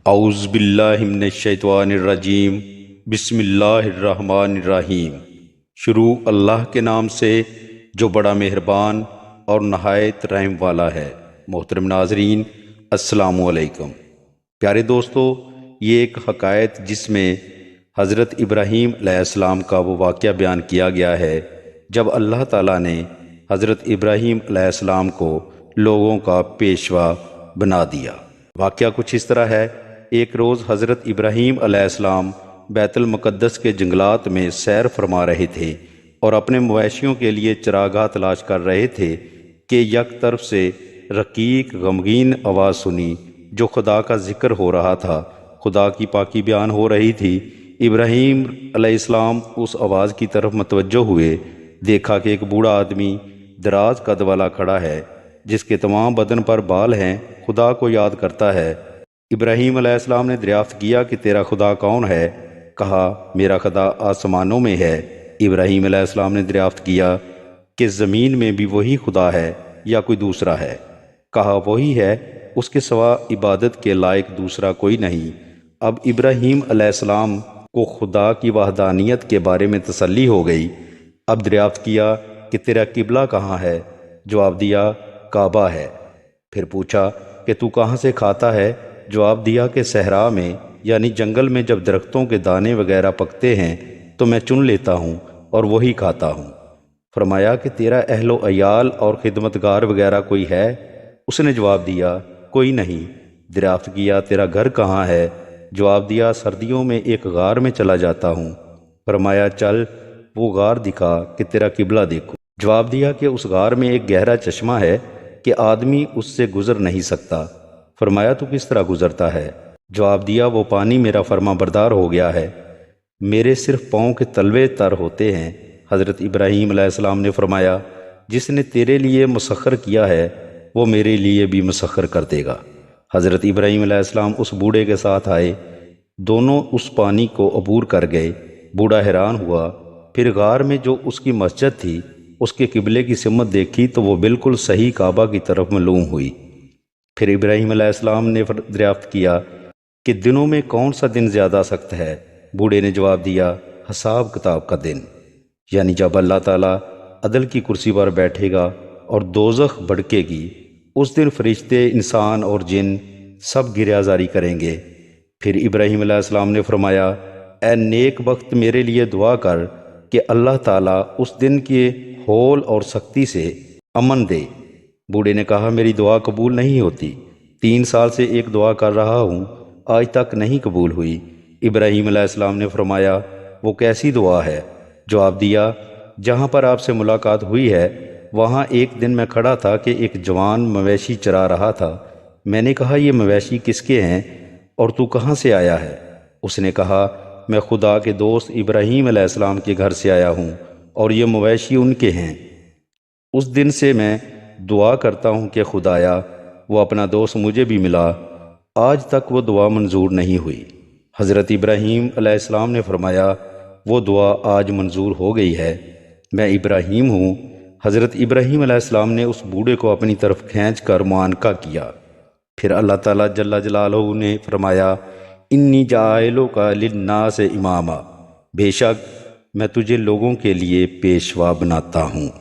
اعوذ باللہ من الشیطان الرجیم۔ بسم اللہ الرحمن الرحیم۔ شروع اللہ کے نام سے جو بڑا مہربان اور نہایت رحم والا ہے۔ محترم ناظرین، السلام علیکم۔ پیارے دوستو، یہ ایک حکایت جس میں حضرت ابراہیم علیہ السلام کا وہ واقعہ بیان کیا گیا ہے جب اللہ تعالیٰ نے حضرت ابراہیم علیہ السلام کو لوگوں کا پیشوا بنا دیا۔ واقعہ کچھ اس طرح ہے۔ ایک روز حضرت ابراہیم علیہ السلام بیت المقدس کے جنگلات میں سیر فرما رہے تھے اور اپنے مویشیوں کے لیے چراگاہ تلاش کر رہے تھے کہ یک طرف سے رقیق غمگین آواز سنی جو خدا کا ذکر ہو رہا تھا، خدا کی پاکی بیان ہو رہی تھی۔ ابراہیم علیہ السلام اس آواز کی طرف متوجہ ہوئے، دیکھا کہ ایک بوڑھا آدمی دراز قد والا کھڑا ہے جس کے تمام بدن پر بال ہیں، خدا کو یاد کرتا ہے۔ ابراہیم علیہ السلام نے دریافت کیا کہ تیرا خدا کون ہے؟ کہا، میرا خدا آسمانوں میں ہے۔ ابراہیم علیہ السلام نے دریافت کیا کہ زمین میں بھی وہی خدا ہے یا کوئی دوسرا ہے؟ کہا، وہی ہے، اس کے سوا عبادت کے لائق دوسرا کوئی نہیں۔ اب ابراہیم علیہ السلام کو خدا کی وحدانیت کے بارے میں تسلی ہو گئی۔ اب دریافت کیا کہ تیرا قبلہ کہاں ہے؟ جواب دیا، کعبہ ہے۔ پھر پوچھا کہ تو کہاں سے کھاتا ہے؟ جواب دیا کہ صحرا میں، یعنی جنگل میں جب درختوں کے دانے وغیرہ پکتے ہیں تو میں چن لیتا ہوں اور وہی کھاتا ہوں۔ فرمایا کہ تیرا اہل و عیال اور خدمتگار وغیرہ کوئی ہے؟ اس نے جواب دیا، کوئی نہیں۔ دریافت کیا، تیرا گھر کہاں ہے؟ جواب دیا، سردیوں میں ایک غار میں چلا جاتا ہوں۔ فرمایا، چل وہ غار دکھا کہ تیرا قبلہ دیکھو۔ جواب دیا کہ اس غار میں ایک گہرا چشمہ ہے کہ آدمی اس سے گزر نہیں سکتا۔ فرمایا، تو کس طرح گزرتا ہے؟ جواب دیا، وہ پانی میرا فرما بردار ہو گیا ہے، میرے صرف پاؤں کے تلوے تر ہوتے ہیں۔ حضرت ابراہیم علیہ السلام نے فرمایا، جس نے تیرے لیے مسخر کیا ہے وہ میرے لیے بھی مسخر کر دے گا۔ حضرت ابراہیم علیہ السلام اس بوڑھے کے ساتھ آئے، دونوں اس پانی کو عبور کر گئے۔ بوڑھا حیران ہوا، پھر غار میں جو اس کی مسجد تھی اس کے قبلے کی سمت دیکھی تو وہ بالکل صحیح کعبہ کی طرف معلوم ہوئی۔ پھر ابراہیم علیہ السلام نے دریافت کیا کہ دنوں میں کون سا دن زیادہ سخت ہے؟ بوڑھے نے جواب دیا، حساب کتاب کا دن، یعنی جب اللہ تعالیٰ عدل کی کرسی پر بیٹھے گا اور دوزخ بھڑکے گی، اس دن فرشتے، انسان اور جن سب گریہ زاری کریں گے۔ پھر ابراہیم علیہ السلام نے فرمایا، اے نیک بخت، میرے لیے دعا کر کہ اللہ تعالیٰ اس دن کے ہول اور سختی سے امن دے۔ بوڑھے نے کہا، میری دعا قبول نہیں ہوتی، 3 سال سے ایک دعا کر رہا ہوں، آج تک نہیں قبول ہوئی۔ ابراہیم علیہ السلام نے فرمایا، وہ کیسی دعا ہے؟ جواب دیا، جہاں پر آپ سے ملاقات ہوئی ہے وہاں ایک دن میں کھڑا تھا کہ ایک جوان مویشی چرا رہا تھا۔ میں نے کہا، یہ مویشی کس کے ہیں اور تو کہاں سے آیا ہے؟ اس نے کہا، میں خدا کے دوست ابراہیم علیہ السلام کے گھر سے آیا ہوں اور یہ مویشی ان کے ہیں۔ اس دن سے میں دعا کرتا ہوں کہ خدایا وہ اپنا دوست مجھے بھی ملا، آج تک وہ دعا منظور نہیں ہوئی۔ حضرت ابراہیم علیہ السلام نے فرمایا، وہ دعا آج منظور ہو گئی ہے، میں ابراہیم ہوں۔ حضرت ابراہیم علیہ السلام نے اس بوڑھے کو اپنی طرف کھینچ کر معانقہ کیا۔ پھر اللہ تعالیٰ جل جلالہ نے فرمایا، انی جاعلک للناس اماما، بے شک میں تجھے لوگوں کے لیے پیشوا بناتا ہوں۔